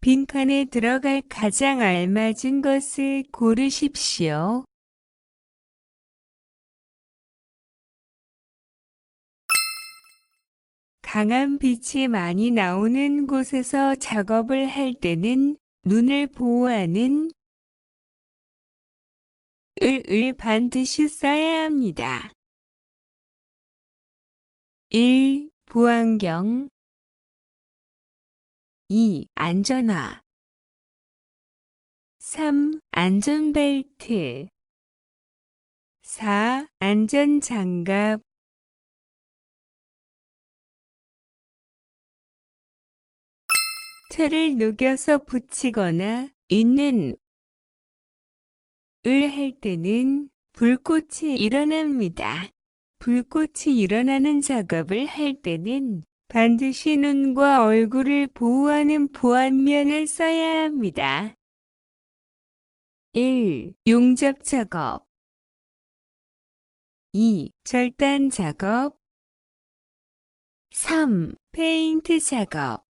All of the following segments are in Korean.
빈칸에 들어갈 가장 알맞은 것을 고르십시오. 강한 빛이 많이 나오는 곳에서 작업을 할 때는 눈을 보호하는 을 반드시 써야 합니다. 1. 보안경 2. 안전화 3. 안전벨트 4. 안전장갑 철을 녹여서 붙이거나 있는 을 할 때는 불꽃이 일어납니다. 불꽃이 일어나는 작업을 할 때는 반드시 눈과 얼굴을 보호하는 보안면을 써야 합니다. 1. 용접 작업 2. 절단 작업 3. 페인트 작업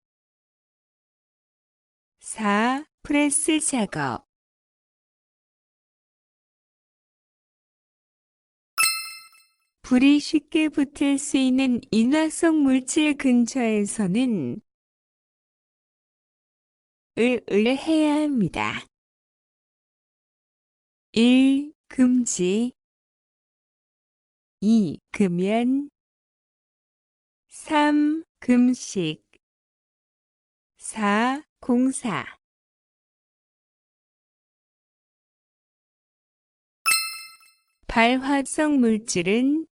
4. 프레스 작업 불이 쉽게 붙을 수 있는 인화성 물질 근처에서는 을 해야 합니다. 1. 금지 2. 금연 3. 금식 4. 공사 발화성 물질은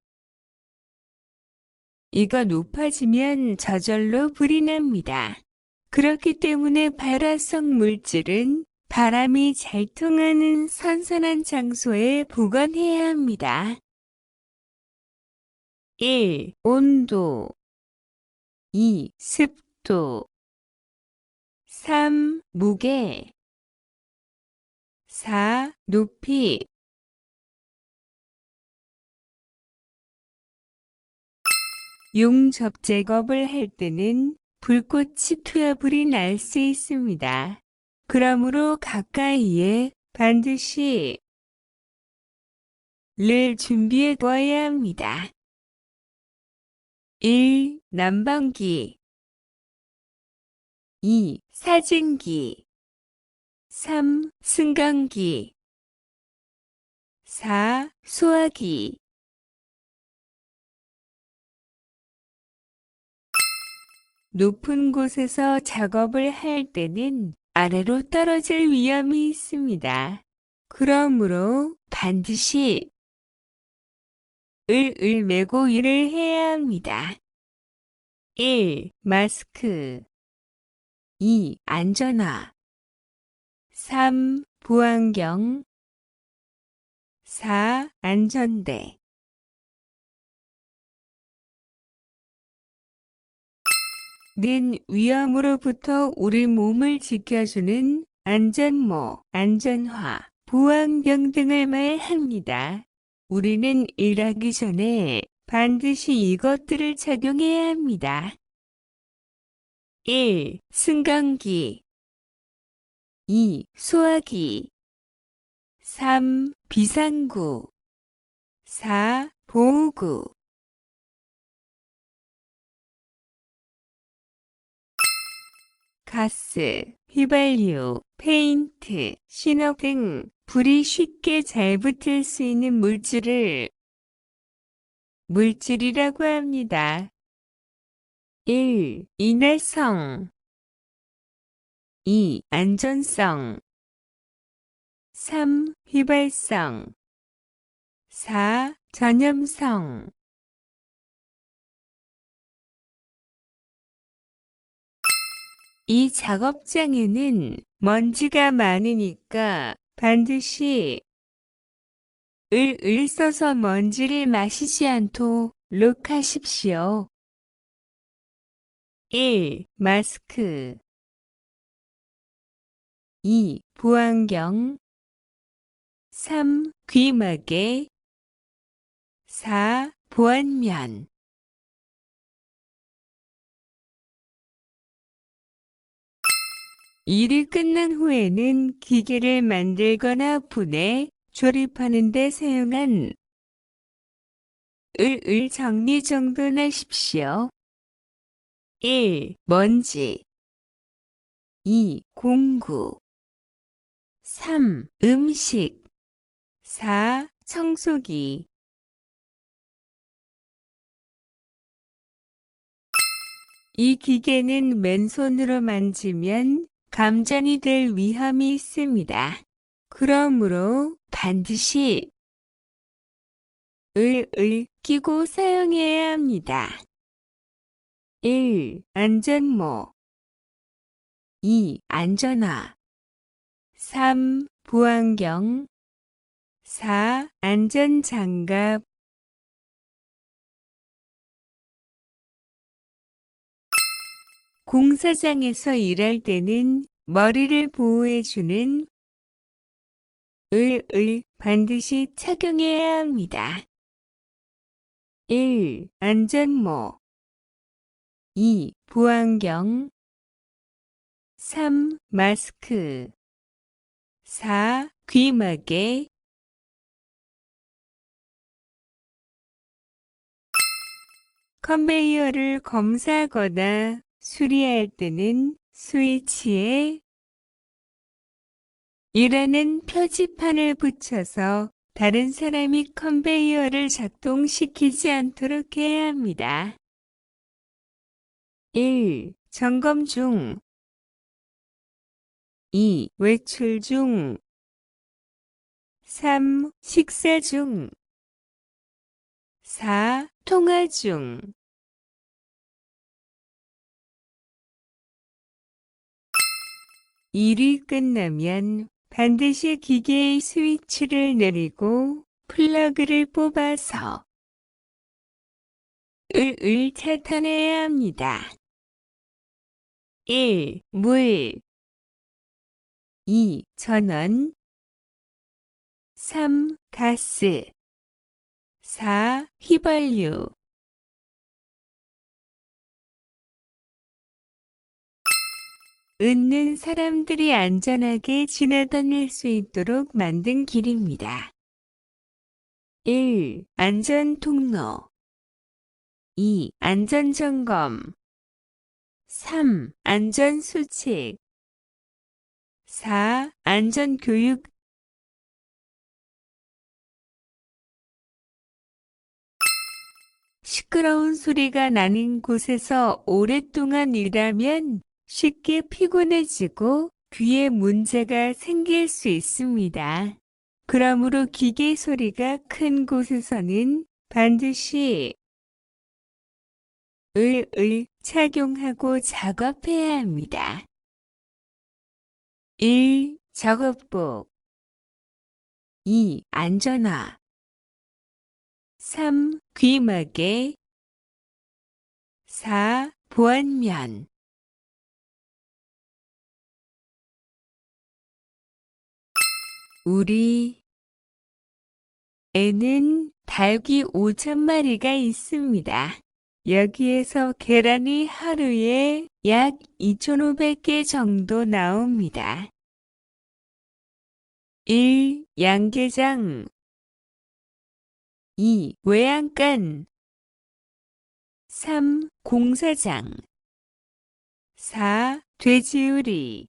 이가 높아지면 저절로 불이 납니다. 그렇기 때문에 발화성 물질은 바람이 잘 통하는 선선한 장소에 보관해야 합니다. 1. 온도 2. 습도 3. 무게 4. 높이 용접 작업을 할 때는 불꽃이 튀어 불이 날 수 있습니다. 그러므로 가까이에 반드시 를 준비해 둬야 합니다. 1. 난방기 2. 사진기 3. 승강기 4. 소화기 높은 곳에서 작업을 할 때는 아래로 떨어질 위험이 있습니다. 그러므로 반드시 을 메고 일을 해야 합니다. 1. 마스크 2. 안전화 3. 보안경 4. 안전대 는 위험으로부터 우리 몸을 지켜주는 안전모, 안전화, 보안경 등을 말합니다. 우리는 일하기 전에 반드시 이것들을 착용해야 합니다. 1. 승강기 2. 소화기 3. 비상구 4. 보호구 가스, 휘발유, 페인트, 신호 등 불이 쉽게 잘 붙을 수 있는 물질을 물질이라고 합니다. 1. 인화성 2. 안전성 3. 휘발성 4. 전염성 이 작업장에는 먼지가 많으니까 반드시 을 써서 먼지를 마시지 않도록 하십시오. 1. 마스크 2. 보안경 3. 귀마개 4. 보안면 일이 끝난 후에는 기계를 만들거나 분해, 조립하는 데 사용한 을 정리 정돈하십시오. 1. 먼지 2. 공구 3. 음식 4. 청소기 이 기계는 맨손으로 만지면 감전이 될 위험이 있습니다. 그러므로 반드시 을 끼고 사용해야 합니다. 1. 안전모 2. 안전화 3. 보안경 4. 안전장갑 공사장에서 일할 때는 머리를 보호해주는 을 반드시 착용해야 합니다. 1. 안전모 2. 보안경 3. 마스크 4. 귀마개 컨베이어를 검사하거나 수리할 때는 스위치에 일하는 표지판을 붙여서 다른 사람이 컨베이어를 작동시키지 않도록 해야 합니다. 1. 점검 중 2. 외출 중 3. 식사 중 4. 통화 중 일이 끝나면 반드시 기계의 스위치를 내리고 플러그를 뽑아서 을 차단해야 합니다. 1. 물 2. 전원 3. 가스 4. 휘발유 은는 사람들이 안전하게 지나다닐 수 있도록 만든 길입니다. 1. 안전통로 2. 안전점검 3. 안전수칙 4. 안전교육 시끄러운 소리가 나는 곳에서 오랫동안 일하면 쉽게 피곤해지고 귀에 문제가 생길 수 있습니다. 그러므로 기계 소리가 큰 곳에서는 반드시 을 착용하고 작업해야 합니다. 1. 작업복 2. 안전화 3. 귀마개 4. 보안면 우리 애는 닭이 5,000마리가 있습니다. 여기에서 계란이 하루에 약 2,500개 정도 나옵니다. 1. 양계장 2. 외양간 3. 공사장 4. 돼지우리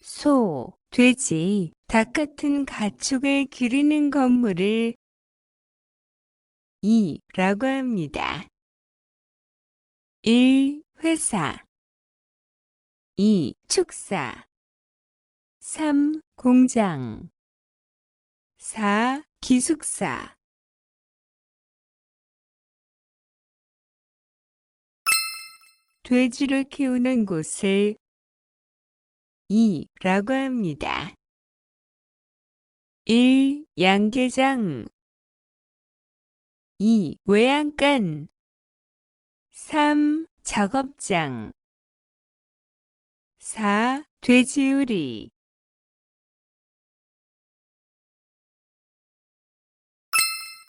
소, 돼지, 닭 같은 가축을 기르는 건물을 2라고 합니다. 1. 회사 2. 축사 3. 공장 4. 기숙사 돼지를 키우는 곳을 2라고 합니다. 1. 양계장 2. 외양간 3. 작업장 4. 돼지우리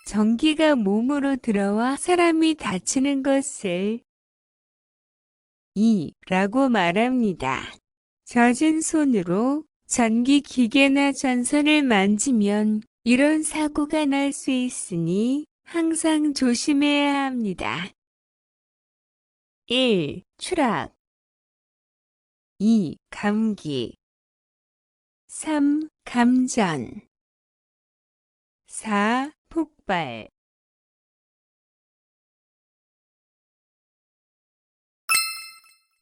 전기가 몸으로 들어와 사람이 다치는 것을 라고 말합니다. 젖은 손으로 전기 기계나 전선을 만지면 이런 사고가 날 수 있으니 항상 조심해야 합니다. 1. 추락 2. 감기 3. 감전 4. 폭발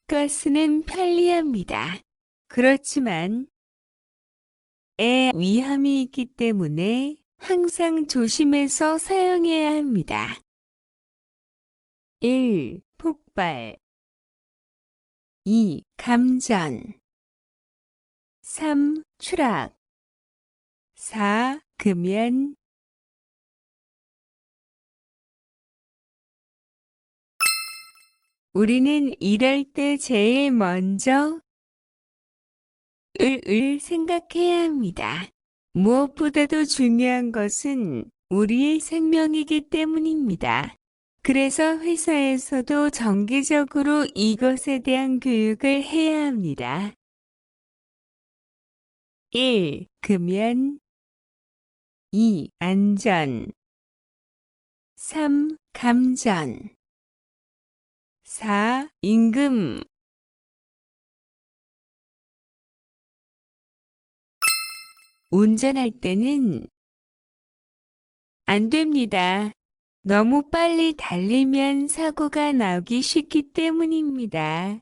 가스는 편리합니다. 그렇지만 위험이 있기 때문에 항상 조심해서 사용해야 합니다. 1. 폭발 2. 감전 3. 추락 4. 금연 우리는 이럴 때 제일 먼저 을 생각해야 합니다. 무엇보다도 중요한 것은 우리의 생명이기 때문입니다. 그래서 회사에서도 정기적으로 이것에 대한 교육을 해야 합니다. 1. 금연 2. 안전 3. 감전 4. 임금 운전할 때는 안 됩니다. 너무 빨리 달리면 사고가 나기 쉽기 때문입니다.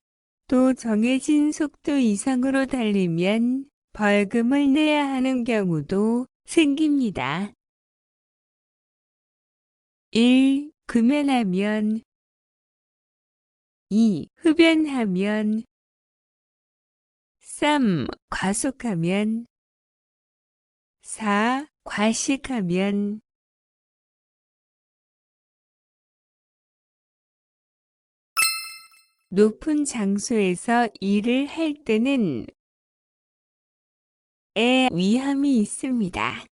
또 정해진 속도 이상으로 달리면 벌금을 내야 하는 경우도 생깁니다. 1. 금연하면 2. 흡연하면 3. 과속하면 4. 과식하면 높은 장소에서 일을 할 때는 위험이 있습니다.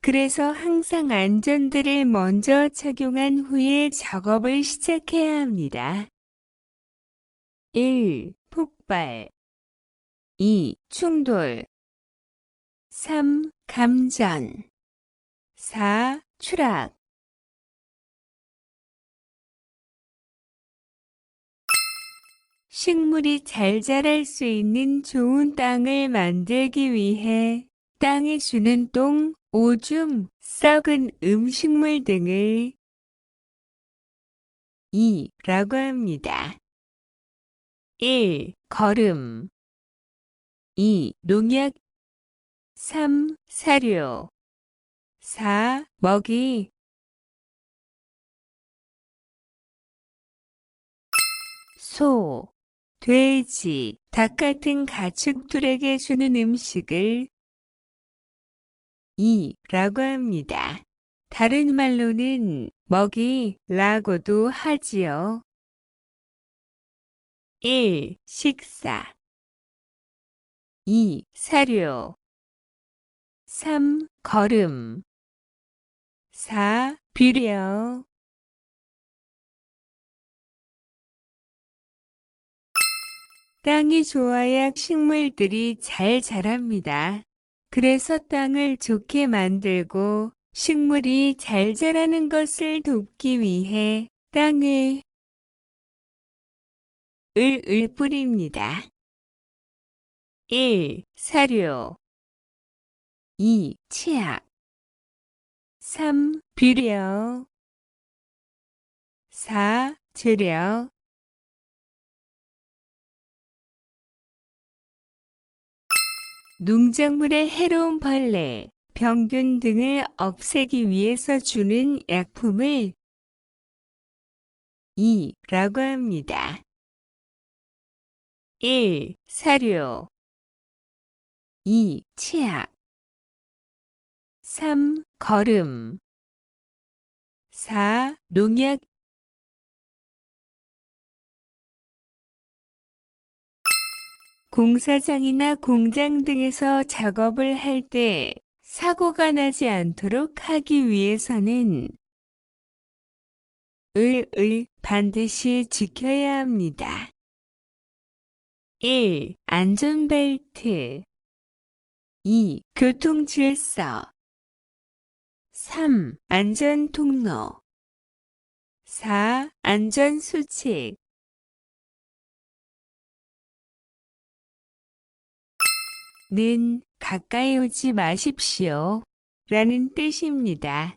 그래서 항상 안전들을 먼저 착용한 후에 작업을 시작해야 합니다. 1. 폭발 2. 충돌 3. 감전 4. 추락 식물이 잘 자랄 수 있는 좋은 땅을 만들기 위해 땅에 주는 똥, 오줌, 썩은 음식물 등을 라고 합니다. 1. 거름 2. 농약 3. 사료 4. 먹이 소, 돼지, 닭 같은 가축들에게 주는 음식을 라고 합니다. 다른 말로는 먹이라고도 하지요. 1. 식사 2. 사료 3. 거름 4. 비료 땅이 좋아야 식물들이 잘 자랍니다. 그래서 땅을 좋게 만들고 식물이 잘 자라는 것을 돕기 위해 땅에 을 뿌립니다. 1. 사료 2. 치약 3. 비료 4. 재료 농작물의 해로운 벌레, 병균 등을 없애기 위해서 주는 약품을 라고 합니다. 1. 사료 2. 치약 3. 거름 4. 농약 공사장이나 공장 등에서 작업을 할 때 사고가 나지 않도록 하기 위해서는 을 반드시 지켜야 합니다. 1. 안전벨트 2. 교통질서 3. 안전통로 4. 안전수칙 는 가까이 오지 마십시오 라는 뜻입니다.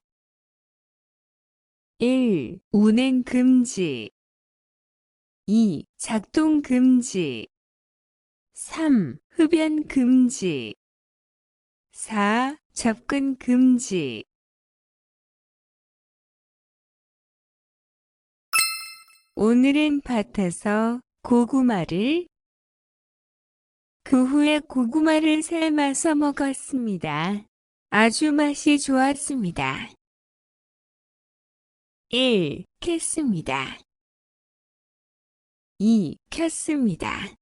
1. 운행 금지 2. 작동 금지 3. 흡연 금지 4. 접근 금지 오늘은 밭에서 고구마를 그 후에 고구마를 삶아서 먹었습니다. 아주 맛이 좋았습니다. 1. 캤습니다. 2. 켰습니다.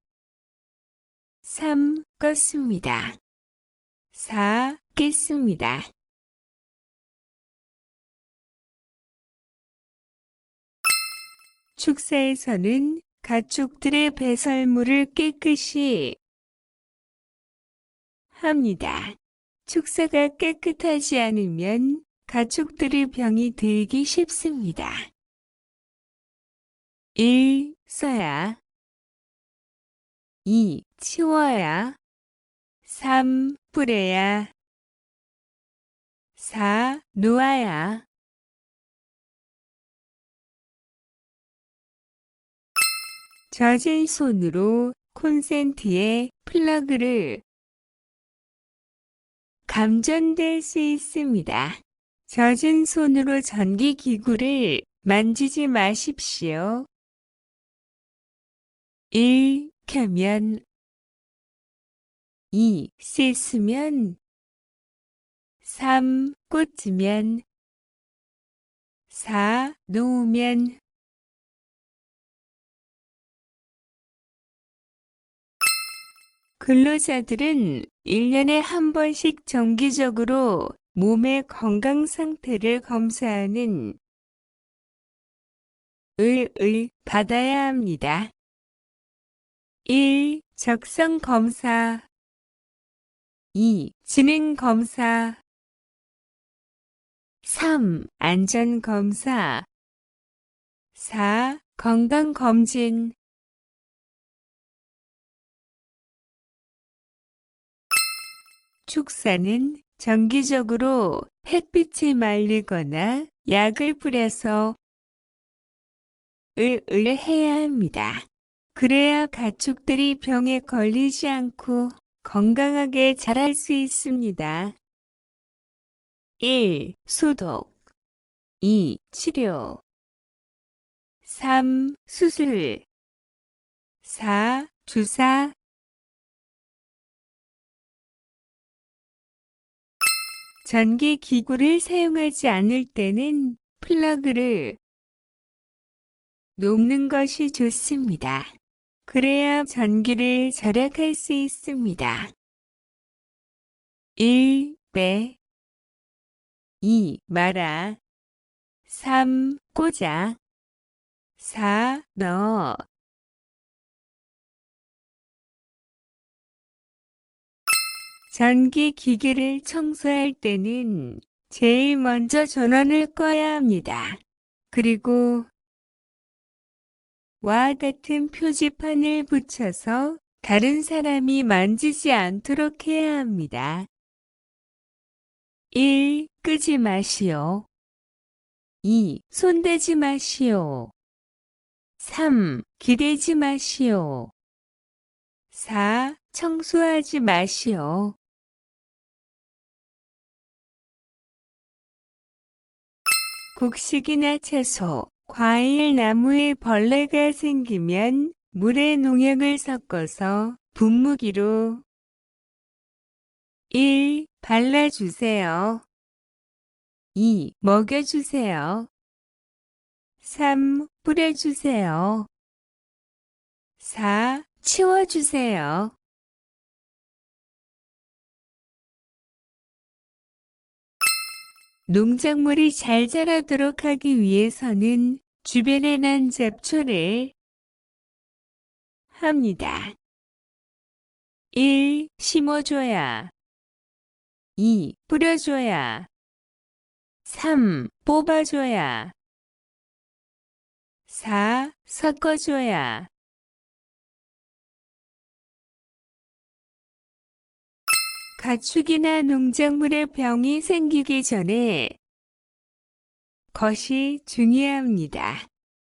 3. 껐습니다. 4. 깼습니다. 축사에서는 가축들의 배설물을 깨끗이 합니다. 축사가 깨끗하지 않으면 가축들의 병이 들기 쉽습니다. 1. 써야 2. 치워야 3. 뿌려야 4. 놓아야 젖은 손으로 콘센트에 플러그를 감전될 수 있습니다. 젖은 손으로 전기기구를 만지지 마십시오. 1. 켜면 2. 씻으면 3. 꽂으면 4. 놓으면 근로자들은 1년에 한 번씩 정기적으로 몸의 건강 상태를 검사하는 을 받아야 합니다. 1. 적성 검사 2. 지능 검사 3. 안전 검사 4. 건강 검진 축사는 정기적으로 햇빛에 말리거나 약을 뿌려서 을 해야 합니다. 그래야 가축들이 병에 걸리지 않고 건강하게 자랄 수 있습니다. 1. 소독 2. 치료 3. 수술 4. 주사 전기기구를 사용하지 않을 때는 플러그를 놓는 것이 좋습니다. 그래야 전기를 절약할 수 있습니다. 1. 빼 2. 말아 3. 꽂아 4. 넣어 전기기기를 청소할 때는 제일 먼저 전원을 꺼야 합니다. 그리고 와 같은 표지판을 붙여서 다른 사람이 만지지 않도록 해야 합니다. 1. 끄지 마시오. 2. 손대지 마시오. 3. 기대지 마시오. 4. 청소하지 마시오. 곡식이나 채소, 과일 나무에 벌레가 생기면 물에 농약을 섞어서 분무기로 1. 발라주세요. 2. 먹여주세요. 3. 뿌려주세요. 4. 치워주세요. 농작물이 잘 자라도록 하기 위해서는 주변에 난 잡초를 합니다. 1. 심어줘야. 2. 뿌려줘야. 3. 뽑아줘야. 4. 섞어줘야. 가축이나 농작물에 병이 생기기 전에 것이 중요합니다.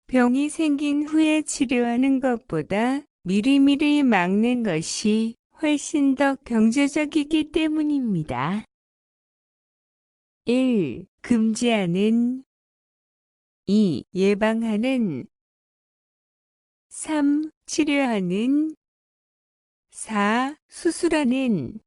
병이 생긴 후에 치료하는 것보다 미리미리 막는 것이 훨씬 더 경제적이기 때문입니다. 1. 금지하는. 2. 예방하는. 3. 치료하는. 4. 수술하는.